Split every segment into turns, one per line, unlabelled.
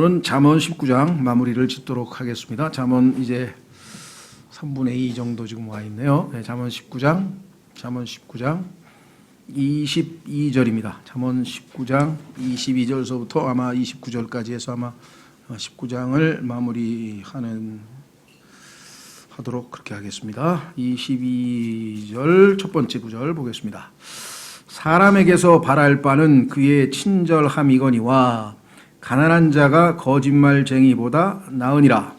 오늘은 잠언 19장 마무리를 짓도록 하겠습니다. 잠언 이제 3분의 2 정도 지금 와 있네요. 네, 잠언 19장 22절입니다. 잠언 19장 22절서부터 아마 29절까지 해서 아마 19장을 하도록 그렇게 하겠습니다. 22절 첫 번째 구절 보겠습니다. 사람에게서 바랄 바는 그의 친절함이거니와 가난한 자가 거짓말쟁이보다 나으니라.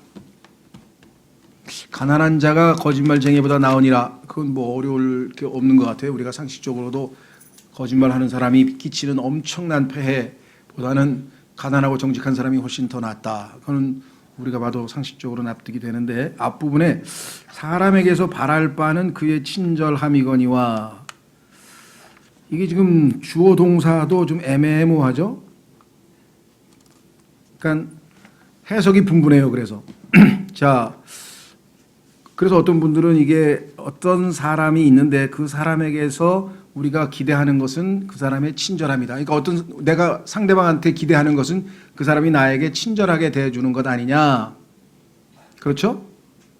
가난한 자가 거짓말쟁이보다 나으니라. 그건 뭐 어려울 게 없는 것 같아요. 우리가 상식적으로도 거짓말하는 사람이 끼치는 엄청난 폐해보다는 가난하고 정직한 사람이 훨씬 더 낫다. 그건 우리가 봐도 상식적으로 납득이 되는데, 앞부분에 사람에게서 바랄 바는 그의 친절함이거니와, 이게 지금 주어 동사도 좀 애매모호하죠. 그러니까 해석이 분분해요. 그래서 자, 그래서 어떤 분들은 이게 어떤 사람이 있는데 그 사람에게서 우리가 기대하는 것은 그 사람의 친절함이다. 그러니까 내가 상대방한테 기대하는 것은 그 사람이 나에게 친절하게 대해주는 것 아니냐. 그렇죠?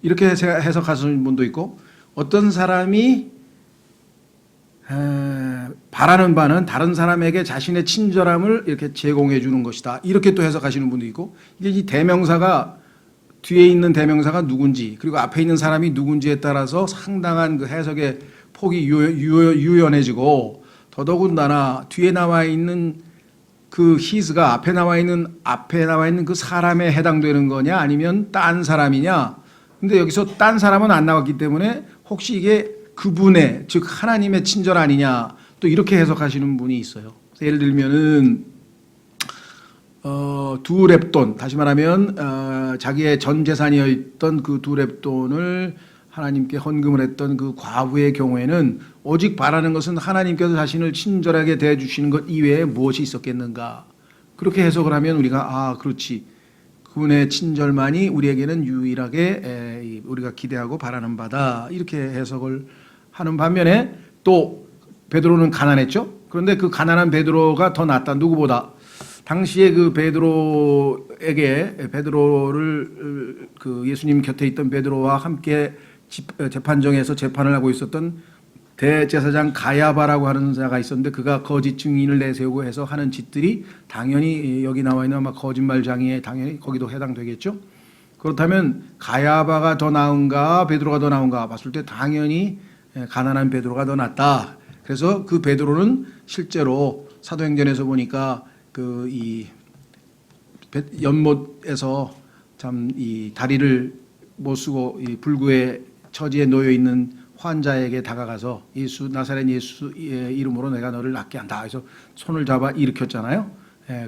이렇게 해석하시는 분도 있고, 어떤 사람이 바라는 바는 다른 사람에게 자신의 친절함을 이렇게 제공해 주는 것이다. 이렇게 또 해석하시는 분도 있고, 이게 이 대명사가 뒤에 있는 대명사가 누군지 그리고 앞에 있는 사람이 누군지에 따라서 상당한 그 해석의 폭이 유연해지고, 더더군다나 뒤에 나와 있는 그 his가 앞에 나와 있는 그 사람에 해당되는 거냐 아니면 딴 사람이냐. 근데 여기서 딴 사람은 안 나왔기 때문에 혹시 이게 그분의, 즉 하나님의 친절 아니냐, 또 이렇게 해석하시는 분이 있어요. 예를 들면은 두 렙돈, 다시 말하면 자기의 전 재산이었던 그 두 렙돈을 하나님께 헌금을 했던 그 과부의 경우에는 오직 바라는 것은 하나님께서 자신을 친절하게 대해주시는 것 이외에 무엇이 있었겠는가. 그렇게 해석을 하면 우리가 그렇지, 그분의 친절만이 우리에게는 유일하게 우리가 기대하고 바라는 바다, 이렇게 해석을 하는 반면에, 또 베드로는 가난했죠. 그런데 그 가난한 베드로가 더 낫다. 누구보다 당시에 그 베드로를 그 예수님 곁에 있던 베드로와 함께 재판정에서 재판을 하고 있었던 대제사장 가야바라고 하는 자가 있었는데, 그가 거짓 증인을 내세우고 해서 하는 짓들이 당연히 여기 나와 있는 아마 거짓말장애에 당연히 거기도 해당되겠죠. 그렇다면 가야바가 더 나은가 베드로가 더 나은가 봤을 때 당연히 가난한 베드로가 더 낫다. 그래서 그 베드로는 실제로 사도행전에서 보니까 그 이 연못에서 참 이 다리를 못 쓰고 이 불구의 처지에 놓여 있는 환자에게 다가가서 나사렛 예수의 이름으로 내가 너를 낫게 한다. 그래서 손을 잡아 일으켰잖아요.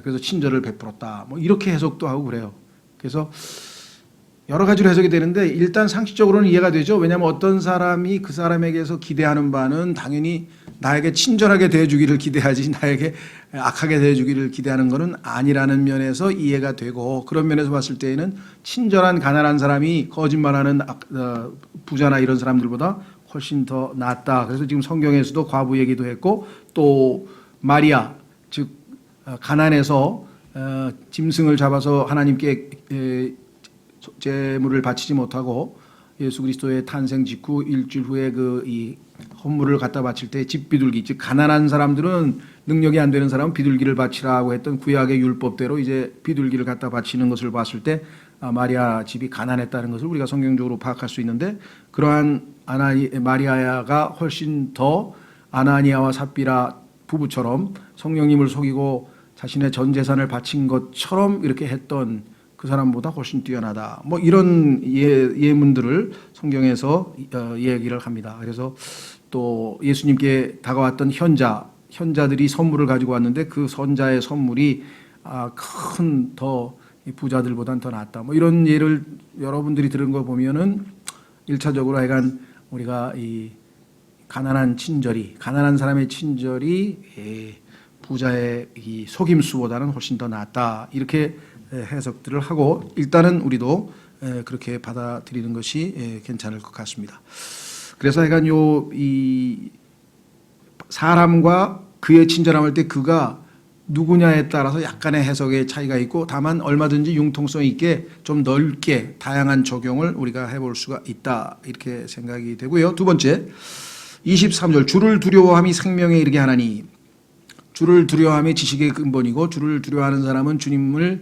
그래서 친절을 베풀었다. 뭐 이렇게 해석도 하고 그래요. 그래서 여러 가지로 해석이 되는데, 일단 상식적으로는 이해가 되죠. 왜냐하면 어떤 사람이 그 사람에게서 기대하는 바는 당연히 나에게 친절하게 대해주기를 기대하지 나에게 악하게 대해주기를 기대하는 것은 아니라는 면에서 이해가 되고, 그런 면에서 봤을 때에는 친절한 가난한 사람이 거짓말하는 부자나 이런 사람들보다 훨씬 더 낫다. 그래서 지금 성경에서도 과부 얘기도 했고, 또 마리아, 즉 가난해서 짐승을 잡아서 하나님께 제물을 바치지 못하고 예수 그리스도의 탄생 직후 일주일 후에 이 헌물을 갖다 바칠 때 집비둘기, 즉 가난한 사람들은, 능력이 안 되는 사람은 비둘기를 바치라고 했던 구약의 율법대로 이제 비둘기를 갖다 바치는 것을 봤을 때 마리아 집이 가난했다는 것을 우리가 성경적으로 파악할 수 있는데, 그러한 마리아가 훨씬 더 아나니아와 삽비라 부부처럼 성령님을 속이고 자신의 전 재산을 바친 것처럼 이렇게 했던 그 사람보다 훨씬 뛰어나다. 뭐 이런 예문들을 성경에서 얘기를 합니다. 그래서 또 예수님께 다가왔던 현자들이 선물을 가지고 왔는데 그 선자의 선물이 큰 더 부자들보다는 더 낫다. 뭐 이런 예를 여러분들이 들은 거 보면은 1차적으로 하여간 우리가 이 가난한 사람의 친절이 부자의 이 속임수보다는 훨씬 더 낫다. 이렇게 해석들을 하고, 일단은 우리도 그렇게 받아들이는 것이 괜찮을 것 같습니다. 그래서 하여간 이 사람과 그의 친절함을 때 그가 누구냐에 따라서 약간의 해석의 차이가 있고 다만 얼마든지 융통성 있게 좀 넓게 다양한 적용을 우리가 해볼 수가 있다 이렇게 생각이 되고요. 두 번째 23절 주를 두려워함이 생명에 이르게 하나니 주를 두려워함이 지식의 근본이고 주를 두려워하는 사람은 주님을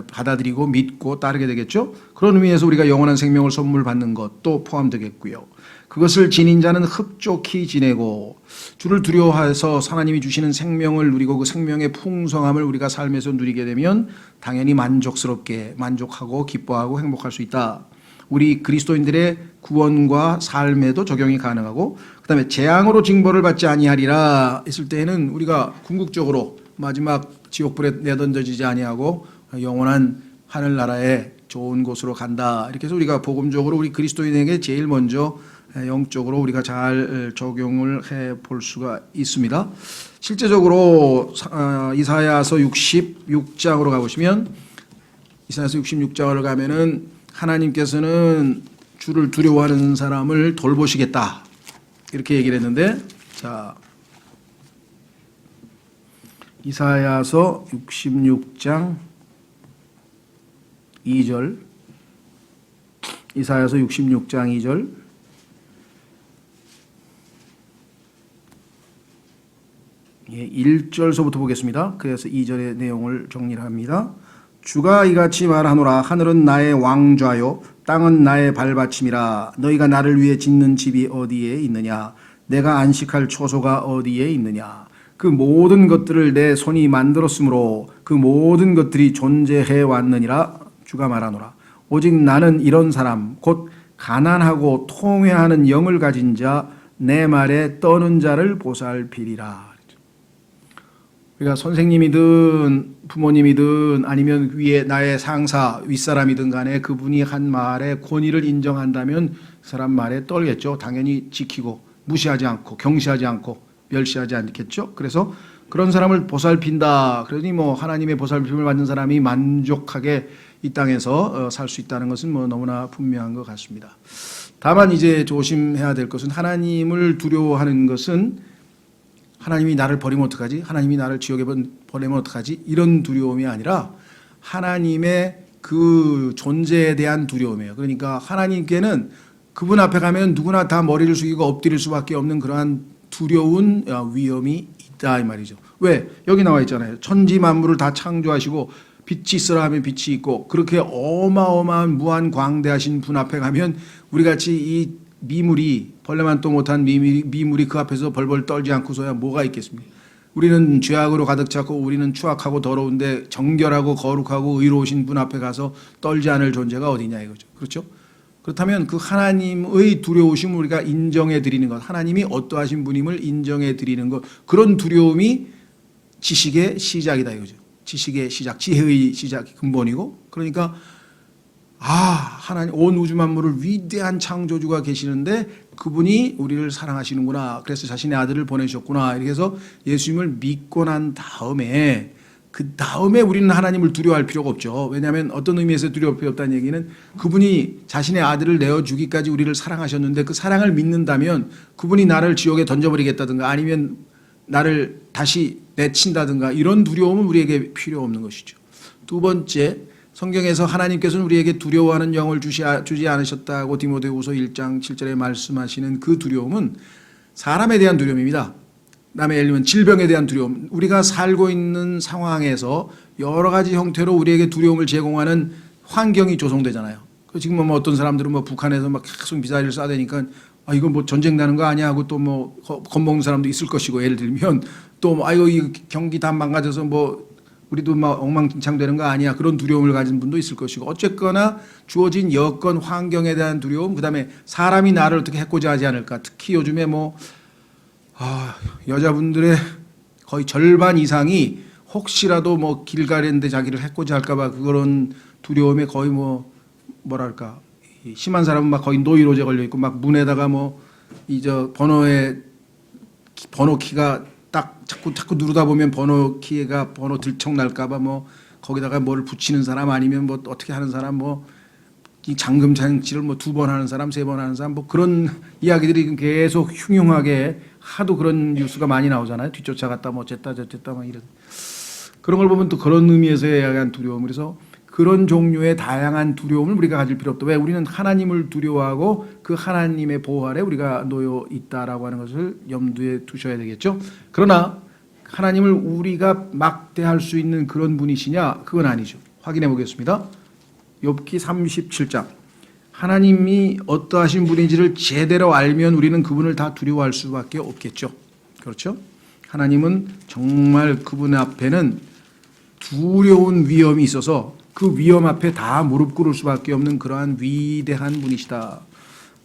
받아들이고 믿고 따르게 되겠죠. 그런 의미에서 우리가 영원한 생명을 선물 받는 것도 포함되겠고요. 그것을 지닌 자는 흡족히 지내고 주를 두려워해서 하나님이 주시는 생명을 누리고 그 생명의 풍성함을 우리가 삶에서 누리게 되면 당연히 만족스럽게 만족하고 기뻐하고 행복할 수 있다. 우리 그리스도인들의 구원과 삶에도 적용이 가능하고 그다음에 재앙으로 징벌을 받지 아니하리라 했을 때에는 우리가 궁극적으로 마지막 지옥불에 내던져지지 아니하고 영원한 하늘나라에 좋은 곳으로 간다. 이렇게 해서 우리가 복음적으로 우리 그리스도인에게 제일 먼저 영적으로 우리가 잘 적용을 해 볼 수가 있습니다. 실제적으로 이사야서 66장으로 가보시면 이사야서 66장을 가면은 하나님께서는 주를 두려워하는 사람을 돌보시겠다 이렇게 얘기를 했는데 자 이사야서 66장 2절 이사야서 66장 2절 1절서부터 보겠습니다. 그래서 2절의 내용을 정리를 합니다. 주가 이같이 말하노라 하늘은 나의 왕좌요 땅은 나의 발받침이라 너희가 나를 위해 짓는 집이 어디에 있느냐 내가 안식할 초소가 어디에 있느냐 그 모든 것들을 내 손이 만들었으므로 그 모든 것들이 존재해 왔느니라 주가 말하노라 오직 나는 이런 사람 곧 가난하고 통회하는 영을 가진 자 내 말에 떠는 자를 보살피리라. 그러니까 선생님이든 부모님이든 아니면 위에 나의 상사 윗사람이든 간에 그분이 한 말에 권위를 인정한다면 그 사람 말에 떨겠죠. 당연히 지키고 무시하지 않고 경시하지 않고 멸시하지 않겠죠. 그래서 그런 사람을 보살핀다. 그러니 뭐 하나님의 보살핌을 받는 사람이 만족하게 이 땅에서 살 수 있다는 것은 뭐 너무나 분명한 것 같습니다. 다만 이제 조심해야 될 것은 하나님을 두려워하는 것은 하나님이 나를 버리면 어떡하지? 하나님이 나를 지옥에 보내면 어떡하지? 이런 두려움이 아니라 하나님의 그 존재에 대한 두려움이에요. 그러니까 하나님께는 그분 앞에 가면 누구나 다 머리를 숙이고 엎드릴 수밖에 없는 그러한 두려운 위험이 있다 이 말이죠. 왜? 여기 나와 있잖아요. 천지 만물을 다 창조하시고 빛이 있으라 하면 빛이 있고 그렇게 어마어마한 무한 광대하신 분 앞에 가면 우리같이 이 미물이 벌레만 또 못한 미물이 그 앞에서 벌벌 떨지 않고서야 뭐가 있겠습니까? 우리는 죄악으로 가득 찼고 우리는 추악하고 더러운데 정결하고 거룩하고 의로우신 분 앞에 가서 떨지 않을 존재가 어디냐 이거죠. 그렇죠? 그렇다면 그 하나님의 두려우심을 우리가 인정해 드리는 것, 하나님이 어떠하신 분임을 인정해 드리는 것, 그런 두려움이 지식의 시작이다 이거죠. 지식의 시작, 지혜의 시작 근본이고 그러니까 하나님 온 우주 만물을 위대한 창조주가 계시는데 그분이 우리를 사랑하시는구나. 그래서 자신의 아들을 보내셨구나. 이렇게 해서 예수님을 믿고 난 다음에 그 다음에 우리는 하나님을 두려워할 필요가 없죠. 왜냐하면 어떤 의미에서 두려울 필요 없다는 얘기는 그분이 자신의 아들을 내어주기까지 우리를 사랑하셨는데 그 사랑을 믿는다면 그분이 나를 지옥에 던져버리겠다든가 아니면 나를 다시 내친다든가 이런 두려움은 우리에게 필요 없는 것이죠. 두 번째, 성경에서 하나님께서는 우리에게 두려워하는 영을 주지 않으셨다고 디모데후서 1장 7절에 말씀하시는 그 두려움은 사람에 대한 두려움입니다. 남의 예를 들면 질병에 대한 두려움. 우리가 살고 있는 상황에서 여러 가지 형태로 우리에게 두려움을 제공하는 환경이 조성되잖아요. 지금 뭐 어떤 사람들은 뭐 북한에서 막 계속 미사일을 쏴대니까 이거 뭐 전쟁 나는 거 아니야 하고 또 뭐 겁먹는 사람도 있을 것이고 예를 들면 또 뭐 이 경기 다 망가져서 뭐 우리도 막 엉망진창 되는 거 아니야 그런 두려움을 가진 분도 있을 것이고 어쨌거나 주어진 여건 환경에 대한 두려움 그다음에 사람이 나를 어떻게 해코지 하지 않을까 특히 요즘에 뭐 여자분들의 거의 절반 이상이 혹시라도 뭐 길 가는데 자기를 해코지 할까 봐 그런 두려움에 거의 뭐랄까 심한 사람은 막 거의 노이로제 걸려 있고 막 문에다가 뭐 번호 키가 딱 자꾸 누르다 보면 번호 들청 날까봐 뭐 거기다가 뭐를 붙이는 사람 아니면 뭐 어떻게 하는 사람 뭐 이 잠금 장치를 뭐 2번 하는 사람 3번 하는 사람 뭐 그런 이야기들이 계속 흉흉하게 하도 그런 뉴스가 많이 나오잖아요. 뒤쫓아갔다 뭐 어쨌다 저쨌다 막 이런. 그런 걸 보면 또 그런 의미에서의 약간 두려움. 그래서 그런 종류의 다양한 두려움을 우리가 가질 필요 없다. 왜? 우리는 하나님을 두려워하고 그 하나님의 보호 아래 우리가 놓여 있다라고 하는 것을 염두에 두셔야 되겠죠. 그러나 하나님을 우리가 막대할 수 있는 그런 분이시냐? 그건 아니죠. 확인해 보겠습니다. 욥기 37장. 하나님이 어떠하신 분인지를 제대로 알면 우리는 그분을 다 두려워할 수밖에 없겠죠. 그렇죠? 하나님은 정말 그분 앞에는 두려운 위험이 있어서 그 위험 앞에 다 무릎 꿇을 수밖에 없는 그러한 위대한 분이시다.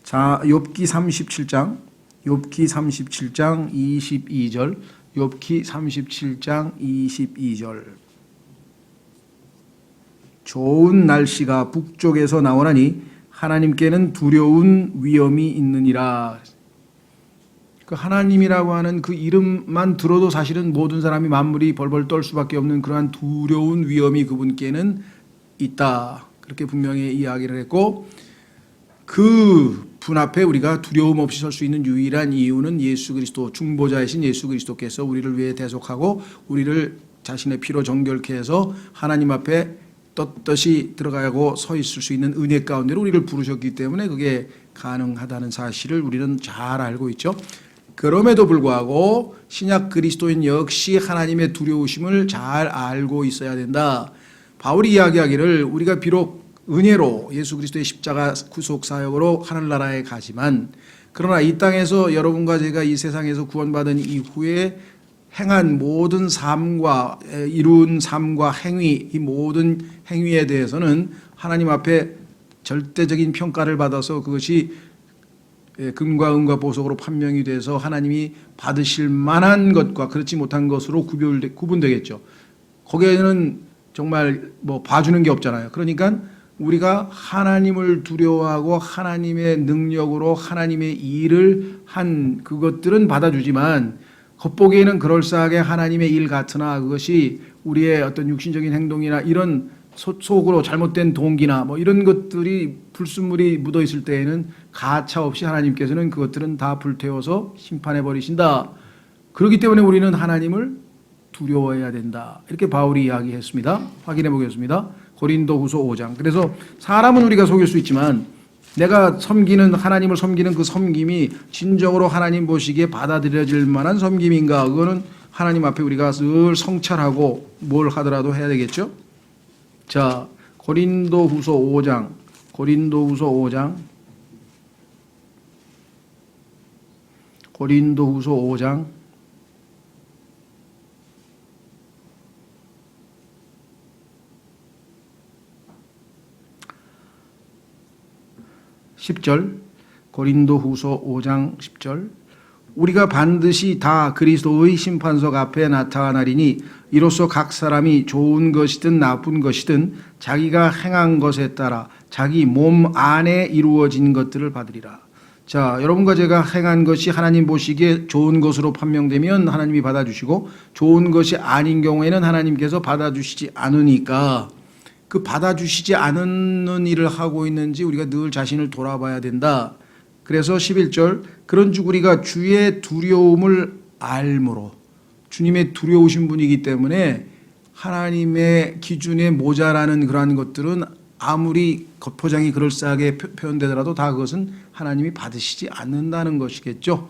자, 욥기 37장 22절, 욥기 37장 22절. 좋은 날씨가 북쪽에서 나오나니 하나님께는 두려운 위험이 있느니라. 그 하나님이라고 하는 그 이름만 들어도 사실은 모든 사람이 만물이 벌벌 떨 수밖에 없는 그러한 두려운 위험이 그분께는 있다. 그렇게 분명히 이야기를 했고, 그 분 앞에 우리가 두려움 없이 설 수 있는 유일한 이유는 예수 그리스도, 중보자이신 예수 그리스도께서 우리를 위해 대속하고 우리를 자신의 피로 정결케 해서 하나님 앞에 떳떳이 들어가고 서 있을 수 있는 은혜 가운데로 우리를 부르셨기 때문에 그게 가능하다는 사실을 우리는 잘 알고 있죠. 그럼에도 불구하고 신약 그리스도인 역시 하나님의 두려우심을 잘 알고 있어야 된다. 바울이 이야기하기를 우리가 비록 은혜로 예수 그리스도의 십자가 구속 사역으로 하늘나라에 가지만 그러나 이 땅에서 여러분과 제가 이 세상에서 구원받은 이후에 행한 모든 삶과 이룬 삶과 행위, 이 모든 행위에 대해서는 하나님 앞에 절대적인 평가를 받아서 그것이 금과 은과 보석으로 판명이 돼서 하나님이 받으실 만한 것과 그렇지 못한 것으로 구분되겠죠. 거기에는 정말 뭐 봐주는 게 없잖아요. 그러니까 우리가 하나님을 두려워하고 하나님의 능력으로 하나님의 일을 한 그것들은 받아주지만 겉보기에는 그럴싸하게 하나님의 일 같으나 그것이 우리의 어떤 육신적인 행동이나 이런 속으로 잘못된 동기나 뭐 이런 것들이 불순물이 묻어 있을 때에는 가차 없이 하나님께서는 그것들은 다 불태워서 심판해 버리신다. 그렇기 때문에 우리는 하나님을 두려워해야 된다. 이렇게 바울이 이야기했습니다. 확인해 보겠습니다. 고린도후서 5장. 그래서 사람은 우리가 속일 수 있지만 내가 섬기는 하나님을 섬기는 그 섬김이 진정으로 하나님 보시기에 받아들여질 만한 섬김인가? 그거는 하나님 앞에 우리가 늘 성찰하고 뭘 하더라도 해야 되겠죠. 자, 고린도후서 5장. 10절, 고린도후서 5장 10절. 우리가 반드시 다 그리스도의 심판석 앞에 나타나리니 이로써 각 사람이 좋은 것이든 나쁜 것이든 자기가 행한 것에 따라 자기 몸 안에 이루어진 것들을 받으리라. 자, 여러분과 제가 행한 것이 하나님 보시기에 좋은 것으로 판명되면 하나님이 받아주시고 좋은 것이 아닌 경우에는 하나님께서 받아주시지 않으니까 그 받아주시지 않는 일을 하고 있는지 우리가 늘 자신을 돌아봐야 된다. 그래서 11절, 그런즉 우리가 주의 두려움을 알므로, 주님의 두려우신 분이기 때문에 하나님의 기준에 모자라는 그러한 것들은 아무리 겉포장이 그럴싸하게 표현되더라도 다 그것은 하나님이 받으시지 않는다는 것이겠죠.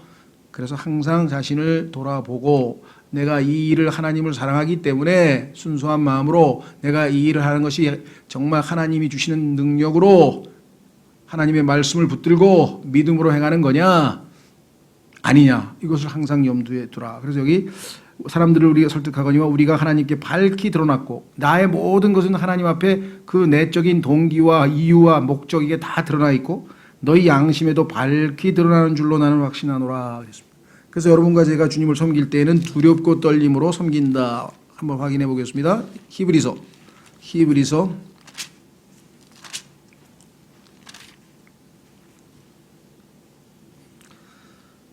그래서 항상 자신을 돌아보고 내가 이 일을 하나님을 사랑하기 때문에 순수한 마음으로 내가 이 일을 하는 것이 정말 하나님이 주시는 능력으로 하나님의 말씀을 붙들고 믿음으로 행하는 거냐 아니냐, 이것을 항상 염두에 두라. 그래서 여기 사람들을 우리가 설득하거니와 우리가 하나님께 밝히 드러났고 나의 모든 것은 하나님 앞에 그 내적인 동기와 이유와 목적 이게 다 드러나 있고 너희 양심에도 밝히 드러나는 줄로 나는 확신하노라 그랬습니다. 그래서 여러분과 제가 주님을 섬길 때에는 두렵고 떨림으로 섬긴다. 한번 확인해 보겠습니다. 히브리서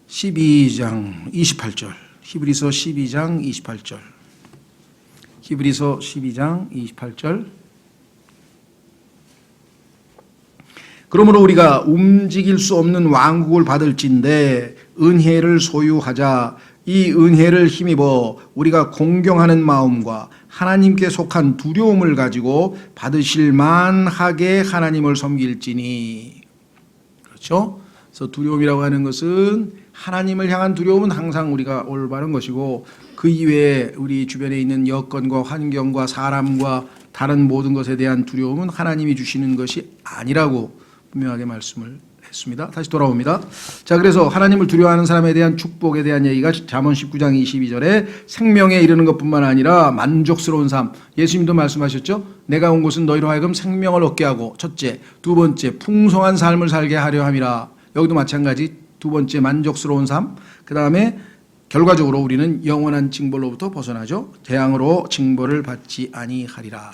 12장 28절. 히브리서 12장 28절. 히브리서 12장 28절. 그러므로 우리가 움직일 수 없는 왕국을 받을진대 은혜를 소유하자. 이 은혜를 힘입어 우리가 공경하는 마음과 하나님께 속한 두려움을 가지고 받으실 만하게 하나님을 섬길지니. 그렇죠? 그래서 두려움이라고 하는 것은 하나님을 향한 두려움은 항상 우리가 올바른 것이고 그 이외에 우리 주변에 있는 여건과 환경과 사람과 다른 모든 것에 대한 두려움은 하나님이 주시는 것이 아니라고 분명하게 말씀을 했습니다. 다시 돌아옵니다. 자, 그래서 하나님을 두려워하는 사람에 대한 축복에 대한 얘기가 잠언 19장 22절에 생명에 이르는 것뿐만 아니라 만족스러운 삶. 예수님도 말씀하셨죠. 내가 온 곳은 너희로 하여금 생명을 얻게 하고 첫째, 두 번째 풍성한 삶을 살게 하려 함이라. 여기도 마찬가지 두 번째 만족스러운 삶. 그 다음에 결과적으로 우리는 영원한 징벌로부터 벗어나죠. 재앙으로 징벌을 받지 아니하리라.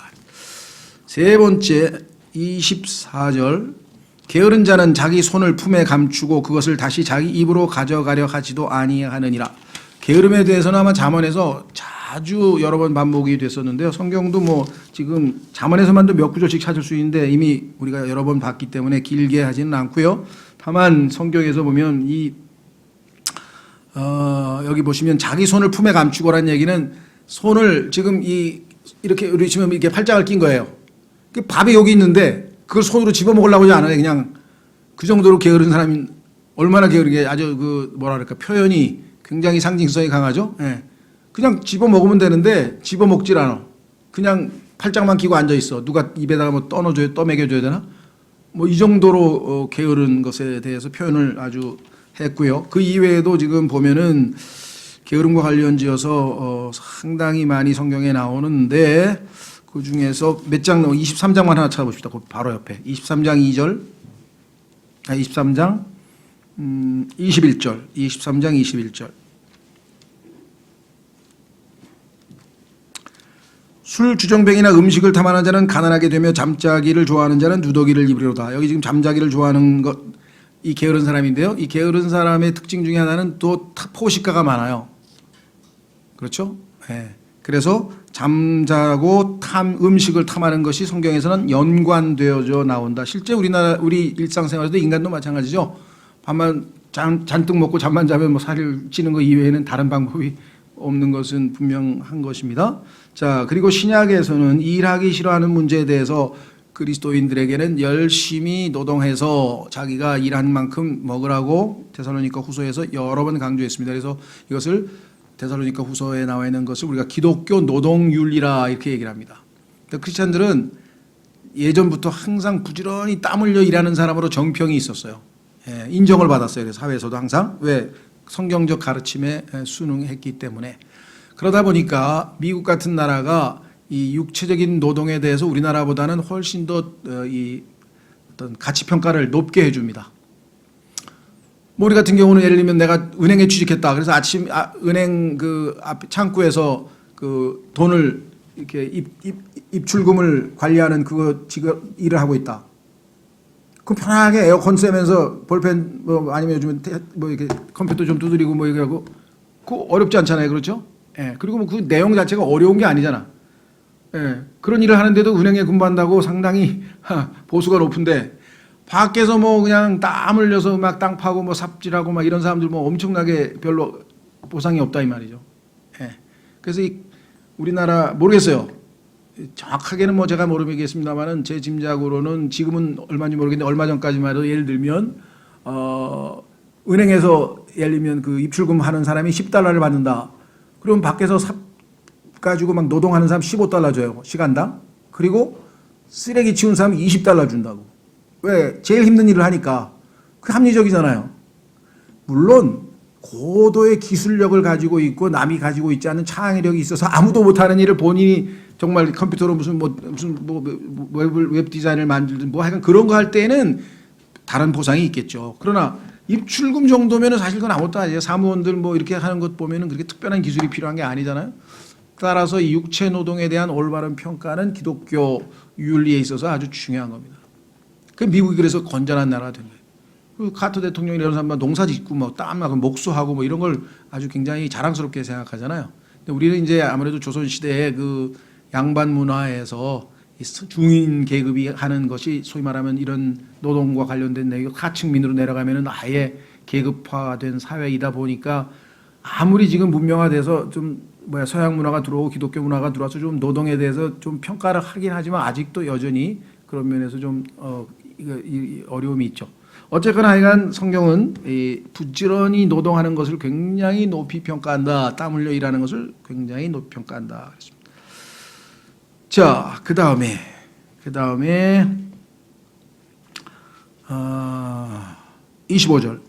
세 번째 24절 게으른 자는 자기 손을 품에 감추고 그것을 다시 자기 입으로 가져가려 하지도 아니하느니라. 게으름에 대해서는 아마 잠언에서 자주 여러 번 반복이 됐었는데요. 성경도 뭐 지금 잠언에서만도 몇 구절씩 찾을 수 있는데 이미 우리가 여러 번 봤기 때문에 길게 하지는 않고요. 다만 성경에서 보면 여기 보시면 자기 손을 품에 감추고라는 얘기는 손을 지금 이렇게 우리 지금 이렇게 팔짱을 낀 거예요. 그 밥이 여기 있는데 그걸 손으로 집어 먹으려고 하지 않아요. 그냥 그 정도로 게으른 사람이 얼마나 게으르게 아주 뭐랄까 표현이 굉장히 상징성이 강하죠. 예. 그냥 집어 먹으면 되는데 집어 먹질 않아. 그냥 팔짱만 끼고 앉아 있어. 누가 입에다가 뭐 떠넣어줘야 떠먹여줘야 되나? 뭐 이 정도로 게으른 것에 대해서 표현을 아주 했고요. 그 이외에도 지금 보면은 게으름과 관련지어서 상당히 많이 성경에 나오는데 그 중에서 몇 장, 23장만 하나 찾아봅시다. 바로 옆에 23장 2절, 23장 21절, 23장 21절. 술 주정뱅이나 음식을 탐하는 자는 가난하게 되며 잠자기를 좋아하는 자는 누더기를 입으리로다. 여기 지금 잠자기를 좋아하는 것, 이 게으른 사람인데요. 이 게으른 사람의 특징 중에 하나는 또 포식가가 많아요. 그렇죠? 네. 그래서 잠자고 음식을 탐하는 것이 성경에서는 연관되어져 나온다. 실제 우리 일상생활에도 인간도 마찬가지죠. 밥만 잔뜩 먹고 잠만 자면 뭐 살을 찌는 거 이외에는 다른 방법이 없는 것은 분명한 것입니다. 자, 그리고 신약에서는 일하기 싫어하는 문제에 대해서 그리스도인들에게는 열심히 노동해서 자기가 일한 만큼 먹으라고 데살로니가 후서에서 여러 번 강조했습니다. 그래서 이것을 데살로니가 후서에 나와 있는 것을 우리가 기독교 노동윤리라 이렇게 얘기를 합니다. 그러니까 크리스찬들은 예전부터 항상 부지런히 땀 흘려 일하는 사람으로 정평이 있었어요. 예, 인정을 받았어요. 그래서 사회에서도 항상. 왜? 성경적 가르침에 순응했기 때문에. 그러다 보니까 미국 같은 나라가 이 육체적인 노동에 대해서 우리나라보다는 훨씬 더 이 어떤 가치 평가를 높게 해줍니다. 뭐 우리 같은 경우는 예를 들면 내가 은행에 취직했다. 그래서 아침 은행 그 앞 창구에서 그 돈을 이렇게 입출금을 관리하는 그거 직업 일을 하고 있다. 그 편하게 에어컨 쐬면서 볼펜 뭐 아니면 요즘은 뭐 이렇게 컴퓨터 좀 두드리고 뭐 이렇게 하고 그 어렵지 않잖아요. 그렇죠? 예. 그리고 뭐 그 내용 자체가 어려운 게 아니잖아. 예. 그런 일을 하는데도 은행에 근무한다고 상당히 보수가 높은데 밖에서 뭐 그냥 땀 흘려서 막 땅 파고 뭐 삽질하고 막 이런 사람들 뭐 엄청나게 별로 보상이 없다 이 말이죠. 예. 그래서 우리나라 모르겠어요. 정확하게는 뭐 제가 모르겠습니다만은 제 짐작으로는 지금은 얼마인지 모르겠는데 얼마 전까지만 해도 예를 들면 은행에서 예를 들면 그 입출금 하는 사람이 $10를 받는다. 그럼 밖에서 삽 가지고 막 노동하는 사람 $15 줘요. 시간당. 그리고 쓰레기 치운 사람 $20 준다고. 왜? 제일 힘든 일을 하니까. 그게 합리적이잖아요. 물론 고도의 기술력을 가지고 있고 남이 가지고 있지 않은 창의력이 있어서 아무도 못하는 일을 본인이 정말 컴퓨터로 무슨 웹 디자인을 만들든 뭐 하여간 그런 거 할 때는 다른 보상이 있겠죠. 그러나 입출금 정도면은 사실 그건 아무것도 아니에요. 사무원들 뭐 이렇게 하는 것 보면은 그렇게 특별한 기술이 필요한 게 아니잖아요. 따라서 이 육체 노동에 대한 올바른 평가는 기독교 윤리에 있어서 아주 중요한 겁니다. 그 미국이 그래서 건전한 나라가 된 거예요. 그 카터 대통령이 이런 사람만 농사 짓고 뭐 땀나고 목수하고 뭐 이런 걸 아주 굉장히 자랑스럽게 생각하잖아요. 근데 우리는 이제 아무래도 조선 시대의 그 양반 문화에서 중인 계급이 하는 것이 소위 말하면 이런 노동과 관련된 내용 하층민으로 내려가면은 아예 계급화된 사회이다 보니까 아무리 지금 문명화돼서 좀 서양 문화가 들어오고 기독교 문화가 들어와서 좀 노동에 대해서 좀 평가를 하긴 하지만 아직도 여전히 그런 면에서 좀 이 어려움이 있죠. 어쨌거나 하여간 성경은 이 부지런히 노동하는 것을 굉장히 높이 평가한다. 땀 흘려 일하는 것을 굉장히 높이 평가한다. 그랬습니다. 자, 그 다음에 25절.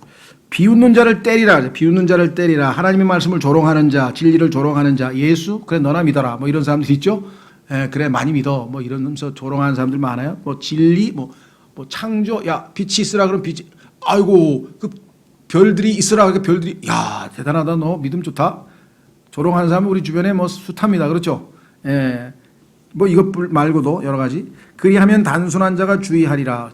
비웃는 자를 때리라. 비웃는 자를 때리라. 하나님의 말씀을 조롱하는 자, 진리를 조롱하는 자. 예수? 그래 너나 믿어라. 뭐 이런 사람들 있죠. 그래 많이 믿어. 뭐 이러면서 조롱하는 사람들 많아요. 뭐 진리, 뭐 창조. 야 빛이 있으라 그러면 빛이. 아이고 그 별들이 있으라 그러니까 별들이. 야 대단하다. 너 믿음 좋다. 조롱하는 사람은 우리 주변에 뭐 숱합니다. 그렇죠. 뭐 이것 말고도 여러 가지. 그리하면 단순한 자가 주의하리라.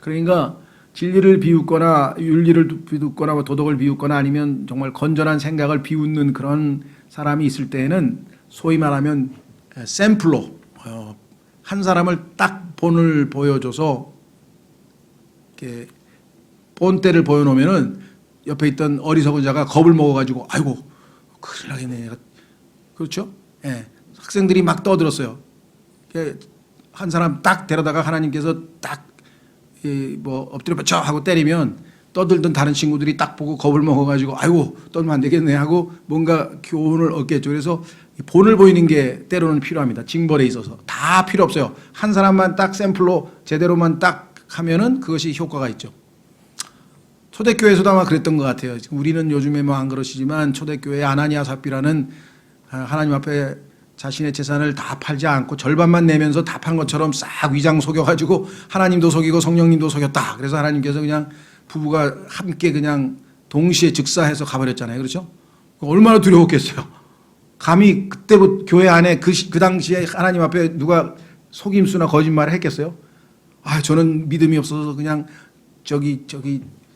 그러니까 진리를 비웃거나 윤리를 비웃거나 뭐 도덕을 비웃거나 아니면 정말 건전한 생각을 비웃는 그런 사람이 있을 때에는 소위 말하면 샘플로 한 사람을 딱 본을 보여줘서 이렇게 본때를 보여놓으면은 옆에 있던 어리석은 자가 겁을 먹어가지고 아이고 큰일 나겠네. 그렇죠? 학생들이 막 떠들었어요. 한 사람 딱 데려다가 하나님께서 딱 뭐 엎드려 뻗쳐 하고 때리면 떠들던 다른 친구들이 딱 보고 겁을 먹어가지고 아이고 떨면 안 되겠네 하고 뭔가 교훈을 얻겠죠. 그래서 본을 보이는 게 때로는 필요합니다. 징벌에 있어서 다 필요 없어요. 한 사람만 딱 샘플로 제대로만 딱 하면은 그것이 효과가 있죠. 초대교회에서도 아마 그랬던 것 같아요. 우리는 요즘에 뭐 안 그러시지만 초대교회 아나니아 삽비라는 하나님 앞에 자신의 재산을 다 팔지 않고 절반만 내면서 다 판 것처럼 싹 위장 속여가지고 하나님도 속이고 성령님도 속였다. 그래서 하나님께서 그냥 부부가 함께 그냥 동시에 즉사해서 가버렸잖아요. 그렇죠? 얼마나 두려웠겠어요. 감히 그때부터 교회 안에 그 당시에 하나님 앞에 누가 속임수나 거짓말을 했겠어요? 아, 저는 믿음이 없어서 그냥 저기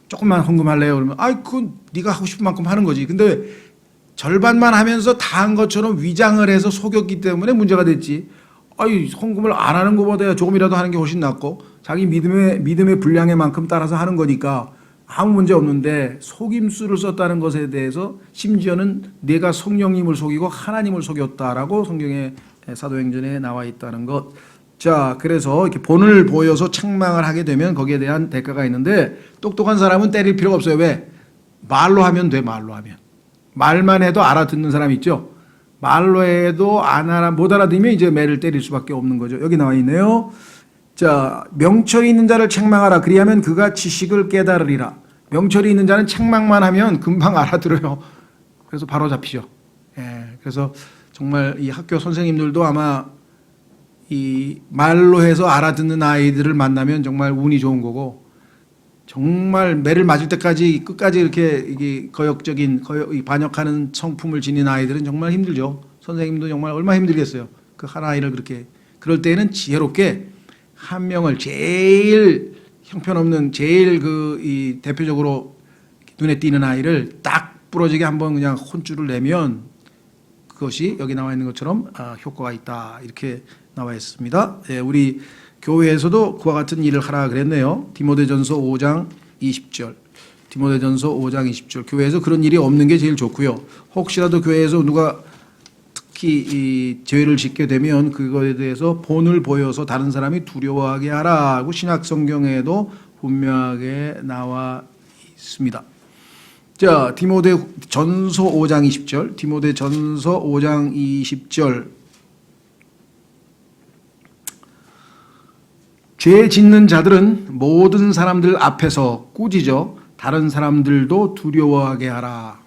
조금만 헌금할래요. 그러면 아이, 그건 네가 하고 싶은 만큼 하는 거지. 근데 절반만 하면서 다 한 것처럼 위장을 해서 속였기 때문에 문제가 됐지. 아이, 헌금을 안 하는 것보다 조금이라도 하는 게 훨씬 낫고 자기 믿음의 분량에 만큼 따라서 하는 거니까 아무 문제 없는데 속임수를 썼다는 것에 대해서 심지어는 내가 성령님을 속이고 하나님을 속였다라고 성경의 사도행전에 나와 있다는 것. 자, 그래서 이렇게 본을 보여서 책망을 하게 되면 거기에 대한 대가가 있는데 똑똑한 사람은 때릴 필요가 없어요. 왜? 말로 하면 돼. 말로 하면. 말만 해도 알아듣는 사람 있죠. 말로 해도 못 알아듣으면 이제 매를 때릴 수밖에 없는 거죠. 여기 나와 있네요. 자, 명철이 있는 자를 책망하라. 그리하면 그가 지식을 깨달으리라. 명철이 있는 자는 책망만 하면 금방 알아들어요. 그래서 바로 잡히죠. 그래서 정말 이 학교 선생님들도 아마 이 말로 해서 알아듣는 아이들을 만나면 정말 운이 좋은 거고 정말 매를 맞을 때까지 끝까지 이게 반역하는 성품을 지닌 아이들은 정말 힘들죠. 선생님도 정말 얼마나 힘들겠어요. 그 한 아이를 그렇게. 그럴 때는 지혜롭게 한 명을 제일 형편없는 제일 이 대표적으로 눈에 띄는 아이를 딱 부러지게 한번 그냥 혼쭐을 내면 그것이 여기 나와 있는 것처럼 효과가 있다. 이렇게 나와 있습니다. 우리 교회에서도 그와 같은 일을 하라 그랬네요. 디모데전서 5장 20절. 디모데전서 5장 20절. 교회에서 그런 일이 없는 게 제일 좋고요. 혹시라도 교회에서 누가 특히 이 죄를 짓게 되면 그거에 대해서 본을 보여서 다른 사람이 두려워하게 하라고 신약 성경에도 분명하게 나와 있습니다. 자, 디모데전서 5장 20절. 디모데전서 5장 20절. 죄 짓는 자들은 모든 사람들 앞에서 꾸짖어 다른 사람들도 두려워하게 하라.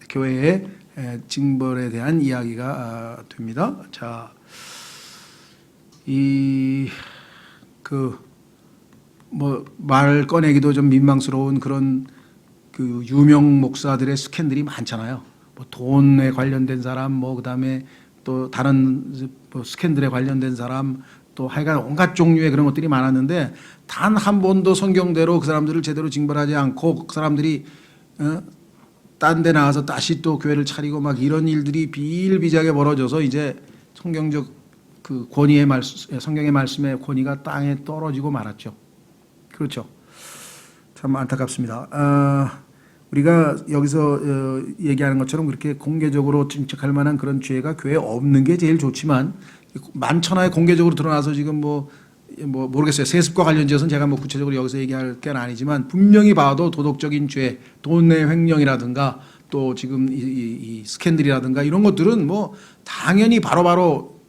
교회의 징벌에 대한 이야기가 됩니다. 자, 말 꺼내기도 좀 민망스러운 그런 그 유명 목사들의 스캔들이 많잖아요. 뭐 돈에 관련된 사람, 그다음에 또 다른 스캔들에 관련된 사람. 또 하여간 온갖 종류의 그런 것들이 많았는데 단 한 번도 성경대로 그 사람들을 제대로 징벌하지 않고 그 사람들이 딴 데 나가서 다시 또 교회를 차리고 막 이런 일들이 비일비재하게 벌어져서 이제 성경적 그 권위의 성경의 말씀의 권위가 땅에 떨어지고 말았죠. 그렇죠. 참 안타깝습니다. 우리가 여기서 얘기하는 것처럼 그렇게 공개적으로 증책할 만한 그런 죄가 교회에 없는 게 제일 좋지만 만천하에 공개적으로 드러나서 지금 뭐 모르겠어요. 세습과 관련지어서는 제가 뭐 구체적으로 여기서 얘기할 건 아니지만 분명히 봐도 도덕적인 죄, 돈의 횡령이라든가 또 지금 이 스캔들이라든가 이런 것들은 뭐 당연히 바로바로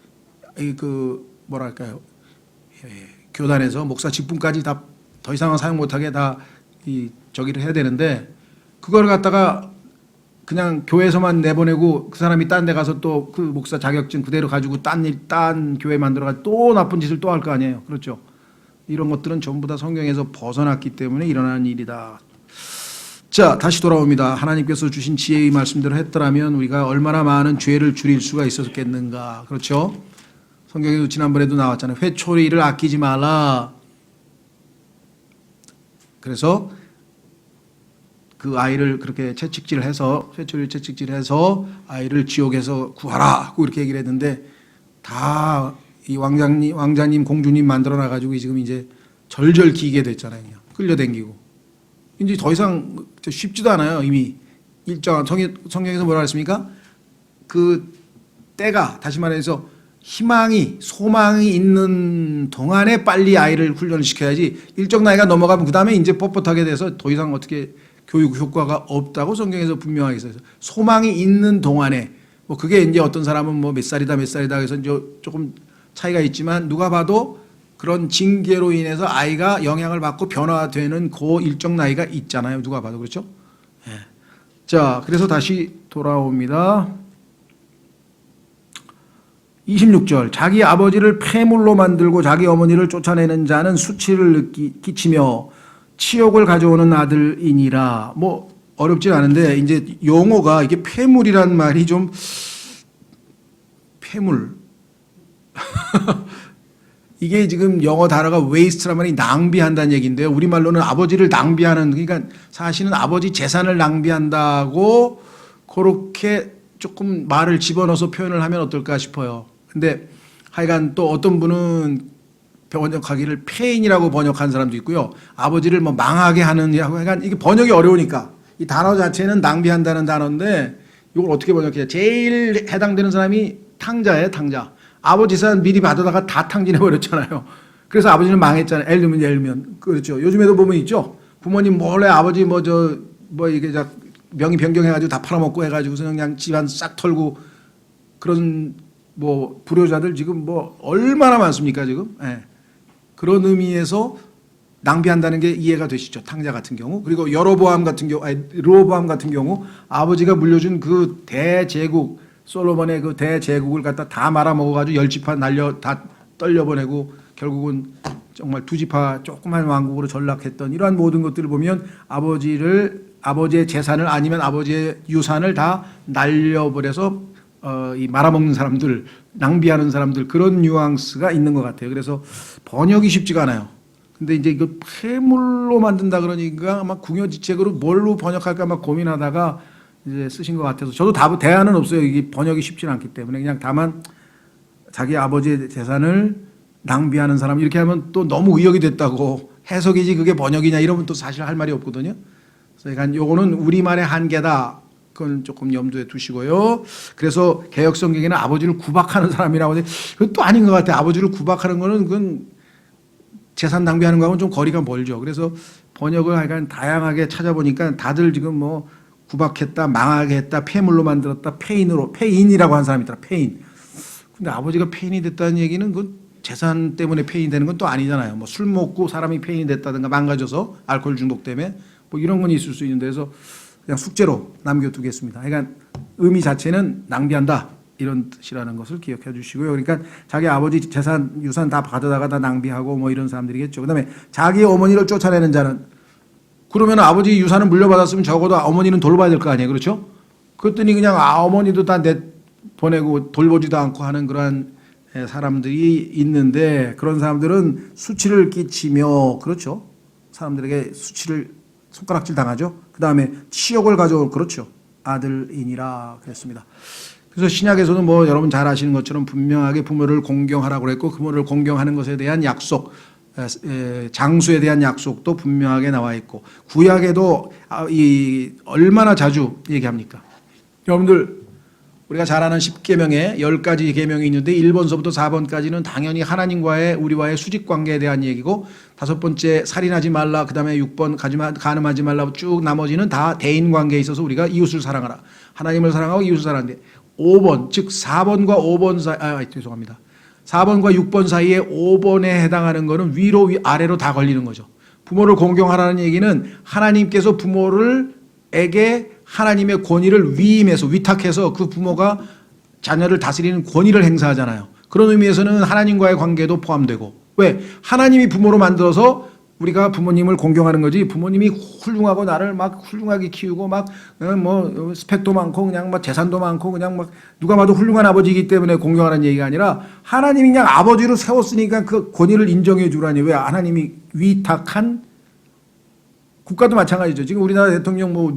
그 뭐랄까요. 교단에서 목사 직분까지 다 더 이상은 사용 못하게 다 저기를 해야 되는데 그걸 갖다가 그냥 교회에서만 내보내고 그 사람이 딴 데 가서 또 그 목사 자격증 그대로 가지고 딴 교회 만들어가지고 또 나쁜 짓을 또 할 거 아니에요. 그렇죠. 이런 것들은 전부 다 성경에서 벗어났기 때문에 일어나는 일이다. 자, 다시 돌아옵니다. 하나님께서 주신 지혜의 말씀대로 했더라면 우리가 얼마나 많은 죄를 줄일 수가 있었겠는가. 그렇죠. 성경에도 지난번에도 나왔잖아요. 회초리를 아끼지 말라. 그래서 그 아이를 그렇게 채찍질해서 회초리를 채찍질해서 아이를 지옥에서 구하라 하고 이렇게 얘기를 했는데 다 이 왕자님 공주님 만들어 놔가지고 지금 이제 절절 기게 됐잖아요. 그냥 끌려댕기고 이제 더 이상 쉽지도 않아요. 이미 일정한 성경에서 뭐라 했습니까? 그 때가 다시 말해서 소망이 있는 동안에 빨리 아이를 훈련을 시켜야지 일정 나이가 넘어가면 그 다음에 이제 뻣뻣하게 돼서 더 이상 어떻게 교육 효과가 없다고 성경에서 분명하게 써요. 소망이 있는 동안에 뭐 그게 이제 어떤 사람은 뭐 몇 살이다 해서 이제 조금 차이가 있지만 누가 봐도 그런 징계로 인해서 아이가 영향을 받고 변화되는 그 일정 나이가 있잖아요. 누가 봐도 그렇죠? 예. 자, 그래서 다시 돌아옵니다. 26절 자기 아버지를 폐물로 만들고 자기 어머니를 쫓아내는 자는 수치를 끼치며 치욕을 가져오는 아들이니라. 뭐 어렵진 않은데 이제 용어가 이게 폐물이란 말이 좀 폐물 이게 지금 영어 단어가 waste란 말이 낭비한다는 얘기인데요. 우리말로는 아버지를 낭비하는 그러니까 사실은 아버지 재산을 낭비한다고 그렇게 조금 말을 집어넣어서 표현을 하면 어떨까 싶어요. 근데 하여간 또 어떤 분은 번역하기를 폐인이라고 번역한 사람도 있고요. 아버지를 뭐 망하게 하는 하여간 이게 번역이 어려우니까 이 단어 자체는 낭비한다는 단어인데 이걸 어떻게 번역해요? 제일 해당되는 사람이 탕자예요. 탕자. 아버지 재산 미리 받아다가 다 탕진해 버렸잖아요. 그래서 아버지는 망했잖아요. 예를 들면 그렇죠. 요즘에도 보면 있죠. 부모님 몰래 아버지 이게 명의 변경해가지고 다 팔아먹고 해가지고서 그냥 집안 싹 털고 그런 뭐 불효자들 지금 뭐 얼마나 많습니까 지금? 예. 그런 의미에서 낭비한다는 게 이해가 되시죠? 탕자 같은 경우. 그리고 르호보암 같은 경우 아버지가 물려준 그 대제국 솔로몬의 그 대제국을 갖다 다 말아먹어가지고 10지파 다 떨려보내고 결국은 정말 2지파 조그만 왕국으로 전락했던 이러한 모든 것들을 보면 아버지의 재산을 아니면 아버지의 유산을 다 날려버려서 이 말아먹는 사람들, 낭비하는 사람들 그런 뉘앙스가 있는 것 같아요. 그래서 번역이 쉽지가 않아요. 근데 이제 이거 폐물로 만든다 그러니까 아마 궁여지책으로 뭘로 번역할까 막 고민하다가 이제 쓰신 것 같아서 저도 대안은 없어요. 이게 번역이 쉽지는 않기 때문에 그냥 다만 자기 아버지의 재산을 낭비하는 사람 이렇게 하면 또 너무 의역이 됐다고 해석이지 그게 번역이냐 이러면 또 사실 할 말이 없거든요. 그래서 약간 요거는 우리말의 한계다. 그건 조금 염두에 두시고요. 그래서 개역성경에는 아버지를 구박하는 사람이라고 하는데 그건 또 아닌 것 같아요. 아버지를 구박하는 거는 그건 재산 낭비하는 거하고는 좀 거리가 멀죠. 그래서 번역을 약간 다양하게 찾아보니까 다들 지금 뭐 구박했다, 망하게 했다, 폐물로 만들었다, 폐인이라고 한 사람이 있더라. 폐인. 근데 아버지가 폐인이 됐다는 얘기는 그 재산 때문에 폐인이 되는 건 또 아니잖아요. 뭐 술 먹고 사람이 폐인이 됐다든가 망가져서 알코올 중독 때문에 뭐 이런 건 있을 수 있는데 그래서 그냥 숙제로 남겨두겠습니다. 그러니까 의미 자체는 낭비한다 이런 뜻이라는 것을 기억해 주시고요. 그러니까 자기 아버지 재산, 유산 다 받아다가 다 낭비하고 뭐 이런 사람들이겠죠. 그다음에 자기 어머니를 쫓아내는 자는 그러면 아버지 유산을 물려받았으면 적어도 어머니는 돌봐야 될 거 아니에요. 그렇죠? 그랬더니 그냥 어머니도 다 보내고 돌보지도 않고 하는 그러한 사람들이 있는데 그런 사람들은 수치를 끼치며 그렇죠. 사람들에게 손가락질 당하죠. 그 다음에 치욕을 가져올 그렇죠. 아들이니라 그랬습니다. 그래서 신약에서는 뭐 여러분 잘 아시는 것처럼 분명하게 부모를 공경하라고 그랬고 부모를 공경하는 것에 대한 약속 장수에 대한 약속도 분명하게 나와 있고 구약에도 얼마나 자주 얘기합니까? 여러분들 우리가 잘 아는 10계명에 10가지 계명이 있는데 1번서부터 4번까지는 당연히 하나님과의 우리와의 수직 관계에 대한 얘기고 5번째 살인하지 말라, 그다음에 6번 간음하지 말라, 쭉 나머지는 다 대인 관계에 있어서 우리가 이웃을 사랑하라, 하나님을 사랑하고 이웃을 사랑하는데 5번 즉 4번과 5번 사이 죄송합니다. 4번과 6번 사이에 5번에 해당하는 것은 위로 아래로 다 걸리는 거죠. 부모를 공경하라는 얘기는 하나님께서 부모를에게 하나님의 권위를 위임해서 위탁해서 그 부모가 자녀를 다스리는 권위를 행사하잖아요. 그런 의미에서는 하나님과의 관계도 포함되고, 왜? 하나님이 부모로 만들어서 우리가 부모님을 공경하는 거지, 부모님이 훌륭하고 나를 막 훌륭하게 키우고 막 뭐 스펙도 많고 그냥 막 재산도 많고 그냥 막 누가 봐도 훌륭한 아버지이기 때문에 공경하라는 얘기가 아니라 하나님이 그냥 아버지로 세웠으니까 그 권위를 인정해 주라니. 왜? 하나님이 위탁한. 국가도 마찬가지죠. 지금 우리나라 대통령 뭐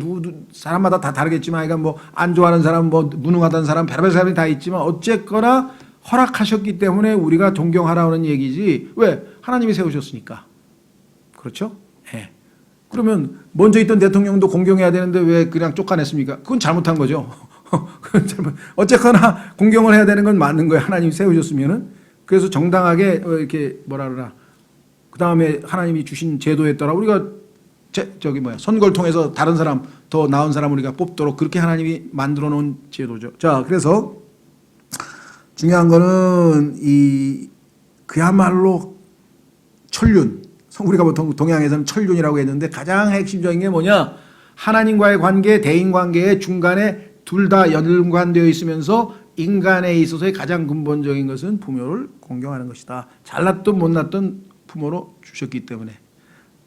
사람마다 다 다르겠지만, 그러니까 뭐 안 좋아하는 사람, 뭐 무능하다는 사람, 별별 사람이 다 있지만 어쨌거나 허락하셨기 때문에 우리가 존경하라는 얘기지. 왜? 하나님이 세우셨으니까. 그렇죠? 예. 그러면 먼저 있던 대통령도 공경해야 되는데 왜 그냥 쫓아냈습니까? 그건 잘못한 거죠. 어쨌거나 공경을 해야 되는 건 맞는 거예요. 하나님이 세우셨으면은. 그래서 정당하게 이렇게 뭐라 그러나 그 다음에 하나님이 주신 제도에 따라 우리가 선거를 통해서 다른 사람, 더 나은 사람 우리가 뽑도록 그렇게 하나님이 만들어 놓은 제도죠. 자, 그래서 중요한 거는 그야말로 천륜, 우리가 보통 동양에서는 천륜이라고 했는데 가장 핵심적인 게 뭐냐? 하나님과의 관계, 대인 관계의 중간에 둘 다 연관되어 있으면서 인간에 있어서의 가장 근본적인 것은 부모를 공경하는 것이다. 잘났든 못났든 부모로 주셨기 때문에.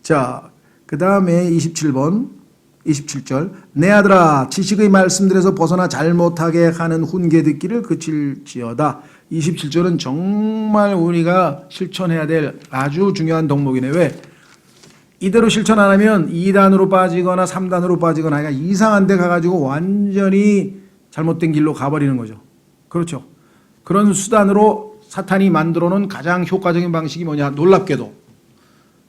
자, 그 다음에 27절 내 아들아 지식의 말씀들에서 벗어나 잘못하게 하는 훈계 듣기를 그칠지어다. 27절은 정말 우리가 실천해야 될 아주 중요한 덕목이네. 왜? 이대로 실천 안 하면 2단으로 빠지거나 3단으로 빠지거나 그러니까 이상한 데 가가지고 완전히 잘못된 길로 가버리는 거죠. 그렇죠. 그런 수단으로 사탄이 만들어 놓은 가장 효과적인 방식이 뭐냐? 놀랍게도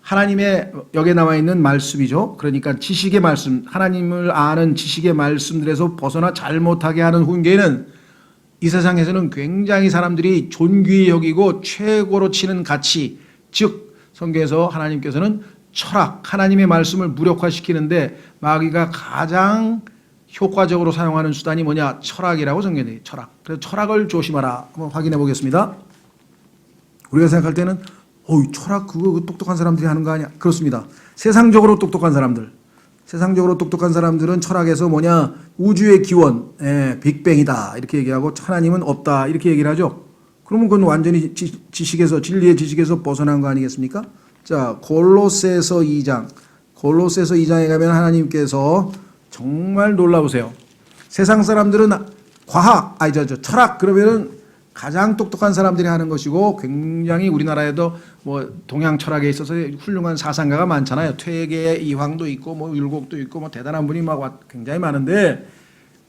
하나님의 여기에 나와 있는 말씀이죠. 그러니까 지식의 말씀, 하나님을 아는 지식의 말씀들에서 벗어나 잘못하게 하는 훈계는 이 세상에서는 굉장히 사람들이 존귀히 여기고 최고로 치는 가치, 즉 성경에서 하나님께서는 철학, 하나님의 말씀을 무력화시키는데 마귀가 가장 효과적으로 사용하는 수단이 뭐냐? 철학이라고 성경에 돼요. 철학. 그래서 철학을 조심하라. 한번 확인해 보겠습니다. 우리가 생각할 때는 철학 그거 똑똑한 사람들이 하는 거 아니야? 그렇습니다. 세상적으로 똑똑한 사람들은 철학에서 뭐냐? 우주의 기원, 빅뱅이다 이렇게 얘기하고 하나님은 없다 이렇게 얘기를 하죠. 그러면 그건 완전히 진리의 지식에서 벗어난 거 아니겠습니까? 자, 골로새서 2장에 가면 하나님께서 정말 놀라우세요. 세상 사람들은 철학 그러면은 가장 똑똑한 사람들이 하는 것이고, 굉장히 우리나라에도 뭐 동양 철학에 있어서 훌륭한 사상가가 많잖아요. 퇴계의 이황도 있고 뭐 율곡도 있고 뭐 대단한 분이 막 굉장히 많은데,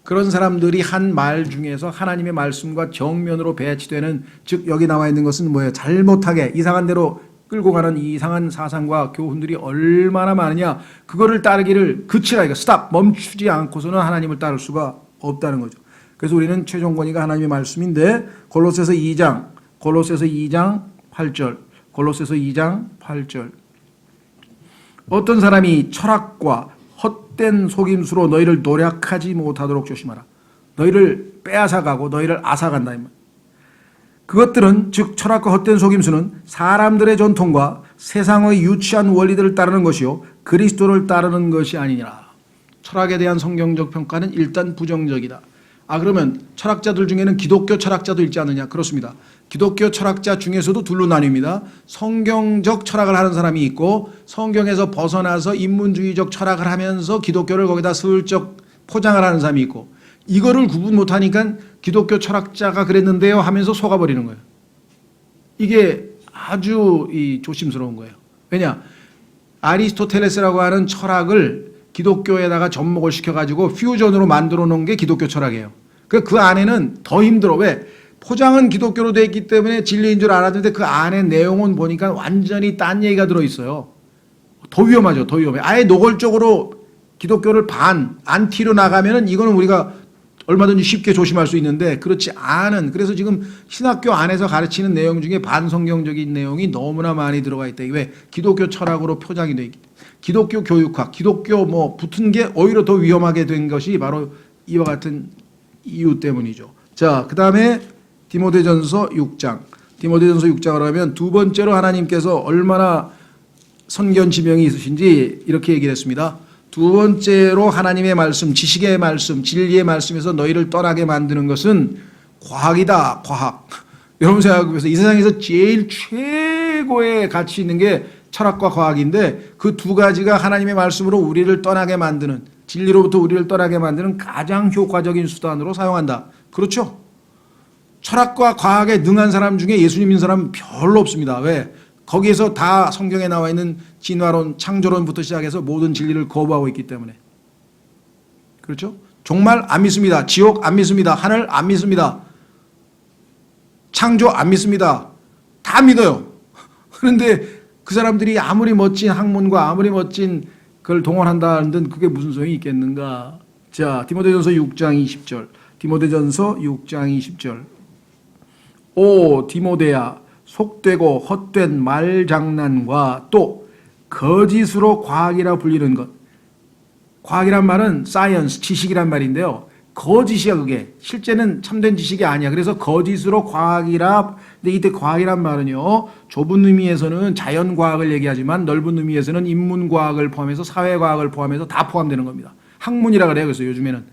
그런 사람들이 한 말 중에서 하나님의 말씀과 정면으로 배치되는, 즉 여기 나와 있는 것은 뭐예요? 잘못하게 이상한 대로 끌고 가는 이상한 사상과 교훈들이 얼마나 많으냐. 그거를 따르기를 그치라, 이거 스탑, 멈추지 않고서는 하나님을 따를 수가 없다는 거죠. 그래서 우리는 최종 권위가 하나님의 말씀인데, 골로새서 2장 8절 어떤 사람이 철학과 헛된 속임수로 너희를 노략하지 못하도록 조심하라. 너희를 빼앗아가고 너희를 앗아간다. 그것들은 즉 철학과 헛된 속임수는 사람들의 전통과 세상의 유치한 원리들을 따르는 것이요 그리스도를 따르는 것이 아니니라. 철학에 대한 성경적 평가는 일단 부정적이다. 그러면 철학자들 중에는 기독교 철학자도 있지 않느냐? 그렇습니다. 기독교 철학자 중에서도 둘로 나뉩니다. 성경적 철학을 하는 사람이 있고, 성경에서 벗어나서 인문주의적 철학을 하면서 기독교를 거기다 슬쩍 포장을 하는 사람이 있고, 이거를 구분 못하니까 기독교 철학자가 그랬는데요 하면서 속아버리는 거예요. 이게 아주 조심스러운 거예요. 왜냐? 아리스토텔레스라고 하는 철학을 기독교에다가 접목을 시켜가지고 퓨전으로 만들어 놓은 게 기독교 철학이에요. 그 안에는 더 힘들어. 왜? 포장은 기독교로 되어 있기 때문에 진리인 줄 알았는데 그 안에 내용은 보니까 완전히 딴 얘기가 들어있어요. 더 위험하죠. 더 위험해. 아예 노골적으로 기독교를 안티로 나가면은 이거는 우리가 얼마든지 쉽게 조심할 수 있는데 그렇지 않은, 그래서 지금 신학교 안에서 가르치는 내용 중에 반성경적인 내용이 너무나 많이 들어가 있다. 왜? 기독교 철학으로 표장이 되어 있기 때문에. 기독교 교육학, 기독교 뭐 붙은 게 오히려 더 위험하게 된 것이 바로 이와 같은 이유 때문이죠. 자, 그 다음에 디모데전서 6장. 디모데전서 6장을 하면 두 번째로 하나님께서 얼마나 선견지명이 있으신지 이렇게 얘기를 했습니다. 두 번째로 하나님의 말씀, 지식의 말씀, 진리의 말씀에서 너희를 떠나게 만드는 것은 과학이다. 과학. 여러분 생각해보세요. 이 세상에서 제일 최고의 가치 있는 게 철학과 과학인데 그 두 가지가 하나님의 말씀으로 우리를 떠나게 만드는, 진리로부터 우리를 떠나게 만드는 가장 효과적인 수단으로 사용한다. 그렇죠? 철학과 과학에 능한 사람 중에 예수님 믿는 사람은 별로 없습니다. 왜? 거기에서 다 성경에 나와 있는 진화론, 창조론부터 시작해서 모든 진리를 거부하고 있기 때문에. 그렇죠? 종말 안 믿습니다. 지옥 안 믿습니다. 하늘 안 믿습니다. 창조 안 믿습니다. 다 믿어요. 그런데 그 사람들이 아무리 멋진 학문과 아무리 멋진 그걸 동원한다는 그게 무슨 소용이 있겠는가. 자, 디모데전서 6장 20절. 디모데전서 6장 20절. 오 디모데야, 속되고 헛된 말장난과 또 거짓으로 과학이라 불리는 것. 과학이란 말은 사이언스, 지식이란 말인데요. 거짓이야 그게. 실제는 참된 지식이 아니야. 그래서 거짓으로 과학이라. 근데 이때 과학이란 말은요, 좁은 의미에서는 자연과학을 얘기하지만 넓은 의미에서는 인문과학을 포함해서 사회과학을 포함해서 다 포함되는 겁니다. 학문이라 그래요. 그래서 요즘에는.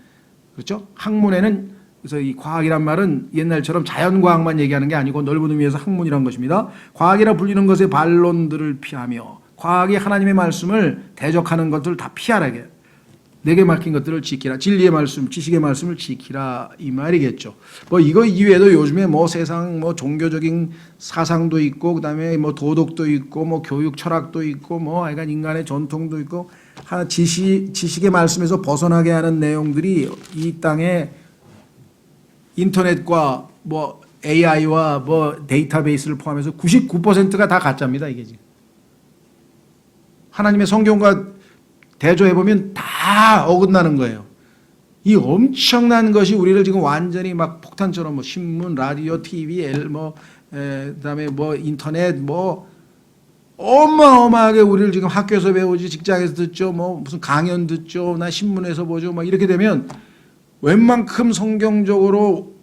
그렇죠? 학문에는, 그래서 이 과학이란 말은 옛날처럼 자연과학만 얘기하는 게 아니고 넓은 의미에서 학문이란 것입니다. 과학이라 불리는 것의 반론들을 피하며 과학이 하나님의 말씀을 대적하는 것들을 다 피하라게. 내게 맡긴 것들을 지키라. 진리의 말씀, 지식의 말씀을 지키라. 이 말이겠죠. 뭐 이거 이외에도 요즘에 뭐 세상 뭐 종교적인 사상도 있고, 그 다음에 뭐 도덕도 있고, 뭐 교육 철학도 있고, 뭐 하여간 인간의 전통도 있고, 지식의 말씀에서 벗어나게 하는 내용들이 이 땅에 인터넷과 뭐 AI와 뭐 데이터베이스를 포함해서 99%가 다 가짜입니다. 이게 지금. 하나님의 성경과 대조해보면 다 어긋나는 거예요. 이 엄청난 것이 우리를 지금 완전히 막 폭탄처럼 뭐 신문, 라디오, TV, 그다음에 뭐 인터넷 뭐 어마어마하게 우리를 지금 학교에서 배우지, 직장에서 듣죠, 뭐 무슨 강연 듣죠, 나 신문에서 보죠, 막 이렇게 되면 웬만큼 성경적으로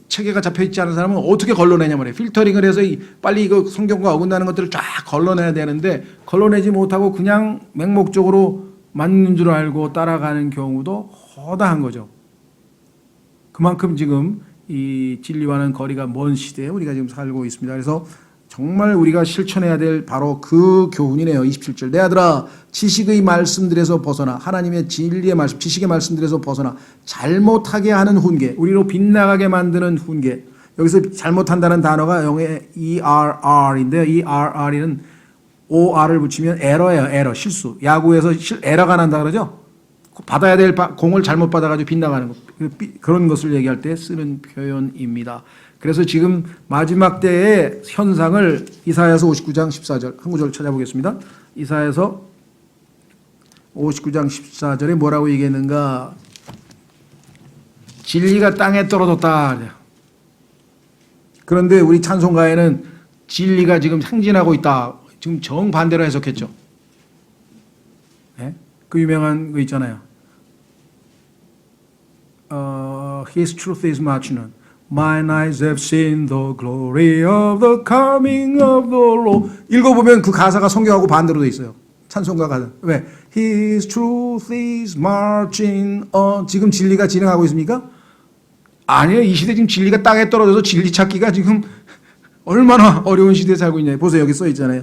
체계가 잡혀 있지 않은 사람은 어떻게 걸러내냐 말이에요. 필터링을 해서 빨리 이거 성경과 어긋나는 것들을 쫙 걸러내야 되는데 걸러내지 못하고 그냥 맹목적으로 맞는 줄 알고 따라가는 경우도 허다한 거죠. 그만큼 지금 이 진리와는 거리가 먼 시대에 우리가 지금 살고 있습니다. 그래서 정말 우리가 실천해야 될 바로 그 교훈이네요. 27절. 내 아들아, 지식의 말씀들에서 벗어나, 하나님의 진리의 말씀, 지식의 말씀들에서 벗어나 잘못하게 하는 훈계, 우리로 빗나가게 만드는 훈계. 여기서 잘못한다는 단어가 영어의 ERR인데요. ERR은 OR을 붙이면 에러예요. 에러, 실수. 야구에서 에러가 난다 그러죠. 받아야 될 공을 잘못 받아가지고 빗나가는 것. 그런 것을 얘기할 때 쓰는 표현입니다. 그래서 지금 마지막 때의 현상을 이사야서 59장 14절 한 구절 찾아보겠습니다. 이사야서 59장 14절에 뭐라고 얘기했는가? 진리가 땅에 떨어졌다. 그런데 우리 찬송가에는 진리가 지금 행진하고 있다. 지금 정반대로 해석했죠. 네? 그 유명한 거 있잖아요. His truth is marching on. Mine eyes have seen the glory of the coming of the Lord. 읽어보면 그 가사가 성경하고 반대로 돼 있어요. 찬송가 가사. 왜? His truth is marching on. 지금 진리가 진행하고 있습니까? 아니요. 이 시대 지금 진리가 땅에 떨어져서 진리 찾기가 지금 얼마나 어려운 시대에 살고 있냐. 보세요. 여기 써 있잖아요.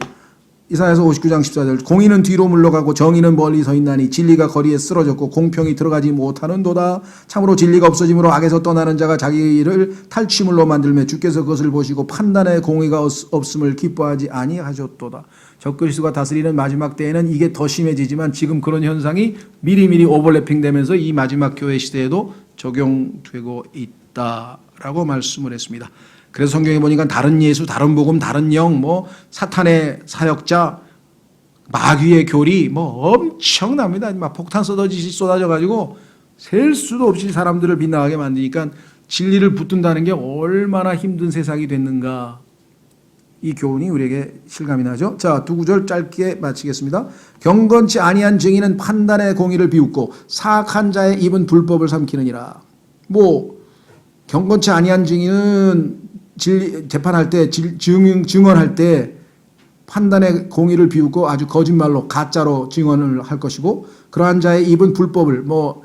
이사야서 59장 14절. 공의는 뒤로 물러가고 정의는 멀리 서 있나니 진리가 거리에 쓰러졌고 공평이 들어가지 못하는도다. 참으로 진리가 없어짐으로 악에서 떠나는 자가 자기를 탈취물로 만들며 주께서 그것을 보시고 판단의 공의가 없음을 기뻐하지 아니하셨도다. 적그리스도가 다스리는 마지막 때에는 이게 더 심해지지만 지금 그런 현상이 미리미리 오버래핑되면서 이 마지막 교회 시대에도 적용되고 없다라고 말씀을 했습니다. 그래서 성경에 보니까 다른 예수, 다른 복음, 다른 영, 뭐 사탄의 사역자, 마귀의 교리 뭐 엄청납니다. 막 폭탄 쏟아지시 쏟아져 가지고 셀 수도 없이 사람들을 빗나가게 만드니까 진리를 붙든다는 게 얼마나 힘든 세상이 됐는가. 이 교훈이 우리에게 실감이 나죠. 자, 두 구절 짧게 마치겠습니다. 경건치 아니한 증인은 판단의 공의를 비웃고 사악한 자의 입은 불법을 삼키느니라. 뭐 경건치 아니한 증인은 재판할 때 증언할 때 판단의 공의를 비웃고 아주 거짓말로 가짜로 증언을 할 것이고, 그러한 자의 입은 불법을 뭐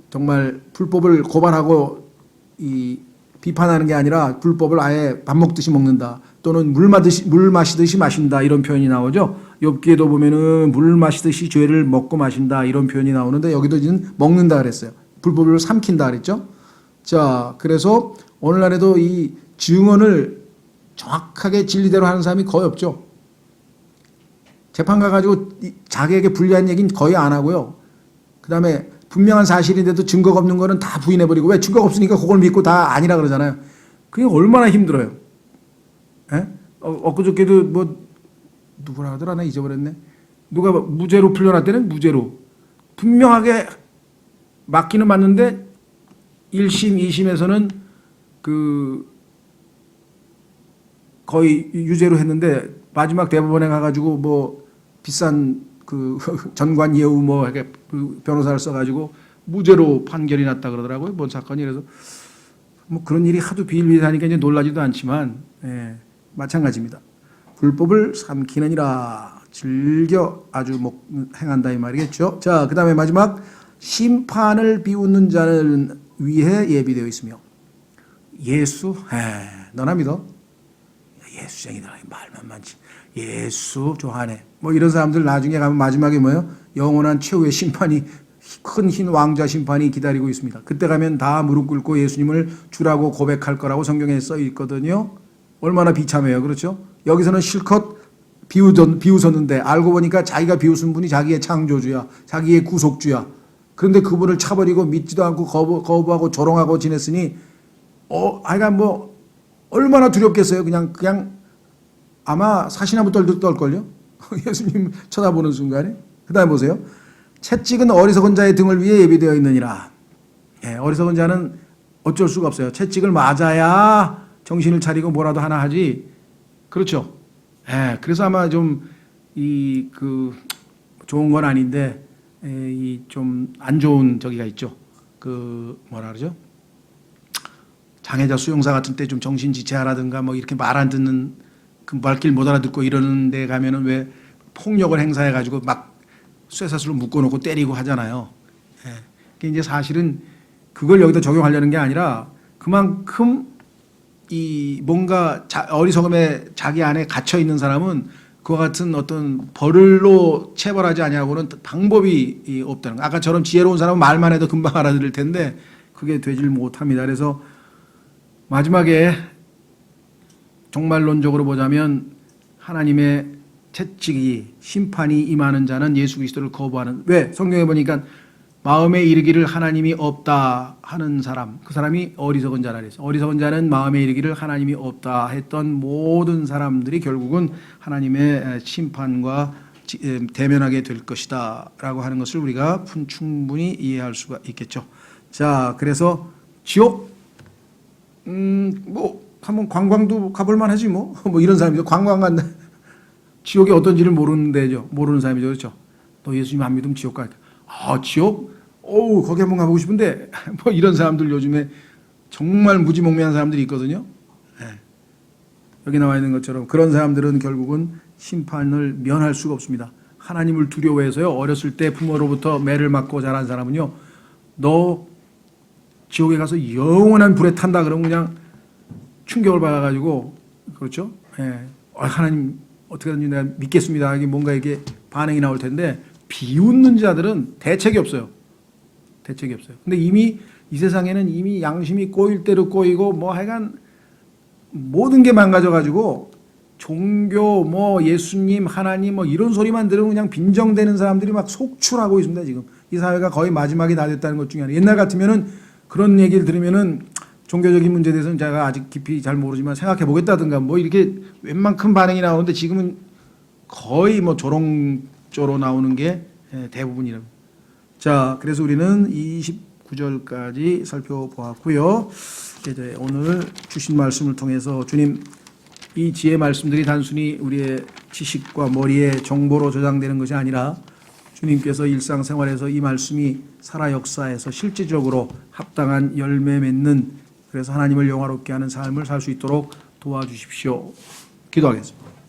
정말 불법을 고발하고 이 비판하는 게 아니라 불법을 아예 밥 먹듯이 먹는다, 또는 물 마시듯이 마신다, 이런 표현이 나오죠. 욥기에도 보면은 물 마시듯이 죄를 먹고 마신다, 이런 표현이 나오는데 여기도 지금 먹는다 그랬어요. 불법을 삼킨다 그랬죠. 자, 그래서 오늘날에도 이 증언을 정확하게 진리대로 하는 사람이 거의 없죠. 재판 가가지고 자기에게 불리한 얘기는 거의 안 하고요. 그 다음에 분명한 사실인데도 증거가 없는 거는 다 부인해버리고, 왜 증거가 없으니까 그걸 믿고 다 아니라 그러잖아요. 그게 얼마나 힘들어요. 예? 엊그저께도 뭐 누구라 하더라, 나 잊어버렸네. 누가 무죄로 풀려났대는 무죄로. 분명하게 맞기는 맞는데 1심, 2심에서는 그 거의 유죄로 했는데 마지막 대법원에 가가지고 뭐 비싼 그 전관 예우 뭐 이렇게 변호사를 써가지고 무죄로 판결이 났다 그러더라고요. 뭔 사건이. 그래서 뭐 그런 일이 하도 비일비재하니까 이제 놀라지도 않지만, 예, 마찬가지입니다. 불법을 삼키느니라, 즐겨 아주 행한다 이 말이겠죠. 자, 그 다음에 마지막, 심판을 비웃는 자를 위해 예비되어 있으며. 예수, 너나 믿어? 예수쟁이다, 말만 많지. 예수 좋아하네. 뭐 이런 사람들 나중에 가면 마지막에 뭐예요? 영원한 최후의 심판이, 큰 흰 왕자 심판이 기다리고 있습니다. 그때 가면 다 무릎 꿇고 예수님을 주라고 고백할 거라고 성경에 써 있거든요. 얼마나 비참해요. 그렇죠? 여기서는 실컷 비웃었는데 알고 보니까 자기가 비웃은 분이 자기의 창조주야, 자기의 구속주야. 그런데 그분을 차버리고 믿지도 않고 거부하고 조롱하고 지냈으니 하여간 뭐 얼마나 두렵겠어요. 그냥 아마 사시나무 떨걸요. 예수님 쳐다보는 순간에. 그 다음에 보세요. 채찍은 어리석은 자의 등을 위해 예비되어 있느니라. 예, 어리석은 자는 어쩔 수가 없어요. 채찍을 맞아야 정신을 차리고 뭐라도 하나 하지. 그렇죠. 예, 그래서 아마 좀 좋은 건 아닌데, 이 좀 안 좋은 저기가 있죠. 뭐라 그러죠? 장애자 수용사 같은 때 좀 정신지체하라든가 뭐 이렇게 말 안 듣는, 그 말길 못 알아듣고 이러는 데 가면은 왜 폭력을 행사해가지고 막 쇠사슬로 묶어놓고 때리고 하잖아요. 예. 그게 이제 사실은 그걸 여기다 적용하려는 게 아니라 그만큼 뭔가 어리석음에 자기 안에 갇혀 있는 사람은 그와 같은 어떤 벌로 체벌하지 아니하고는 방법이 없다는 거. 아까처럼 지혜로운 사람은 말만 해도 금방 알아들을 텐데 그게 되질 못합니다. 그래서 마지막에 종말론적으로 보자면 하나님의 채찍이, 심판이 임하는 자는 예수 그리스도를 거부하는. 왜? 성경에 보니까 마음에 이르기를 하나님이 없다 하는 사람, 그 사람이 어리석은 자라 그랬어요. 어리석은 자는 마음에 이르기를 하나님이 없다 했던 모든 사람들이 결국은 하나님의 심판과 대면하게 될 것이다 라고 하는 것을 우리가 충분히 이해할 수가 있겠죠. 자, 그래서 지옥, 뭐 한번 관광도 가볼 만하지 뭐 이런 사람이죠. 관광 간다. 지옥이 어떤지를 모르는 사람이죠. 그렇죠? 너 예수님 안 믿으면 지옥 가. 지옥? 거기 한번 가보고 싶은데 뭐 이런 사람들 요즘에 정말 무지몽매한 사람들이 있거든요. 네. 여기 나와 있는 것처럼 그런 사람들은 결국은 심판을 면할 수가 없습니다. 하나님을 두려워해서요. 어렸을 때 부모로부터 매를 맞고 자란 사람은요. 너 지옥에 가서 영원한 불에 탄다 그러면 그냥 충격을 받아가지고, 그렇죠? 네. 하나님 어떻게든지 내가 믿겠습니다. 이게 뭔가 이게 반응이 나올 텐데, 비웃는 자들은 대책이 없어요. 대책이 없어요. 근데 이미 이 세상에는 이미 양심이 꼬일 대로 꼬이고 뭐 하여간 모든 게 망가져가지고 종교 뭐 예수님 하나님 뭐 이런 소리만 들으면 그냥 빈정대는 사람들이 막 속출하고 있습니다. 지금 이 사회가 거의 마지막이 다 됐다는 것 중에 하나. 옛날 같으면은 그런 얘기를 들으면은 종교적인 문제에 대해서는 제가 아직 깊이 잘 모르지만 생각해 보겠다든가 뭐 이렇게 웬만큼 반응이 나오는데 지금은 거의 뭐 조롱조로 나오는 게 대부분이라고. 자, 그래서 우리는 29절까지 살펴보았고요. 이제 오늘 주신 말씀을 통해서 주님 이 지혜 말씀들이 단순히 우리의 지식과 머리에 정보로 저장되는 것이 아니라 주님께서 일상생활에서 이 말씀이 살아 역사에서 실질적으로 합당한 열매 맺는, 그래서 하나님을 영화롭게 하는 삶을 살 수 있도록 도와주십시오. 기도하겠습니다.